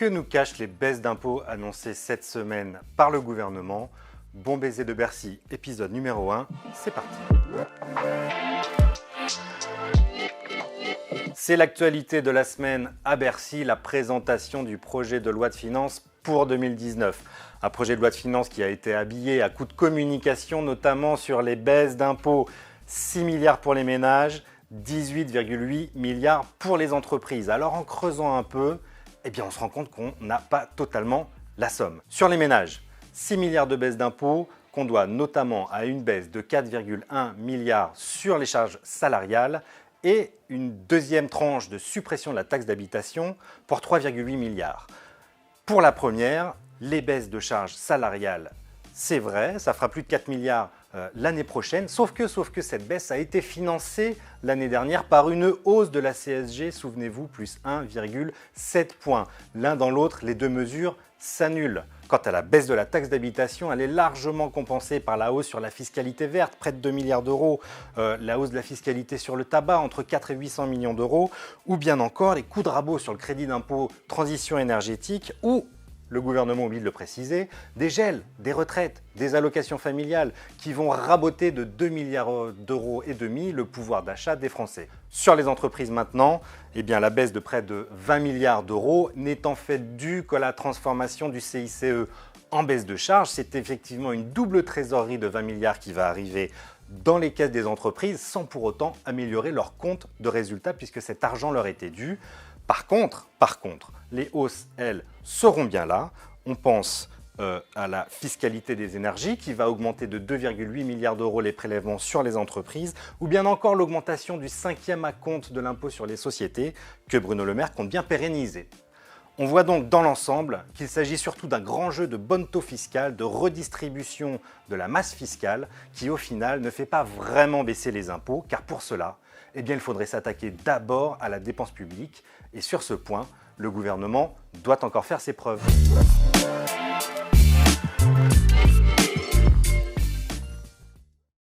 nous cachent les baisses d'impôts annoncées cette semaine par le gouvernement? Bon baiser de Bercy, épisode numéro 1, c'est parti. C'est l'actualité de la semaine à Bercy, la présentation du projet de loi de finances pour 2019. Un projet de loi de finances qui a été habillé à coups de communication, notamment sur les baisses d'impôts. 6 milliards pour les ménages, 18,8 milliards pour les entreprises. Alors en creusant un peu, on se rend compte qu'on n'a pas totalement la somme. Sur les ménages, 6 milliards de baisse d'impôts qu'on doit notamment à une baisse de 4,1 milliards sur les charges salariales et une deuxième tranche de suppression de la taxe d'habitation pour 3,8 milliards. Pour la première, les baisses de charges salariales, c'est vrai, ça fera plus de 4 milliards l'année prochaine, sauf que cette baisse a été financée l'année dernière par une hausse de la CSG, souvenez-vous, plus 1,7 points. L'un dans l'autre, les deux mesures s'annulent. Quant à la baisse de la taxe d'habitation, elle est largement compensée par la hausse sur la fiscalité verte, près de 2 milliards d'euros, la hausse de la fiscalité sur le tabac, entre 4 et 800 millions d'euros, ou bien encore les coups de rabot sur le crédit d'impôt transition énergétique, ou, le gouvernement oublie de le préciser, des gels, des retraites, des allocations familiales qui vont raboter de 2 milliards d'euros et demi le pouvoir d'achat des Français. Sur les entreprises maintenant, la baisse de près de 20 milliards d'euros n'est en fait due qu'à la transformation du CICE en baisse de charges. C'est effectivement une double trésorerie de 20 milliards qui va arriver dans les caisses des entreprises sans pour autant améliorer leur compte de résultats puisque cet argent leur était dû. Par contre, les hausses, elles, seront bien là. On pense à la fiscalité des énergies qui va augmenter de 2,8 milliards d'euros les prélèvements sur les entreprises, ou bien encore l'augmentation du 5e acompte de l'impôt sur les sociétés que Bruno Le Maire compte bien pérenniser. On voit donc dans l'ensemble qu'il s'agit surtout d'un grand jeu de bonne taux fiscale, de redistribution de la masse fiscale qui au final ne fait pas vraiment baisser les impôts, car pour cela, il faudrait s'attaquer d'abord à la dépense publique et sur ce point, le gouvernement doit encore faire ses preuves.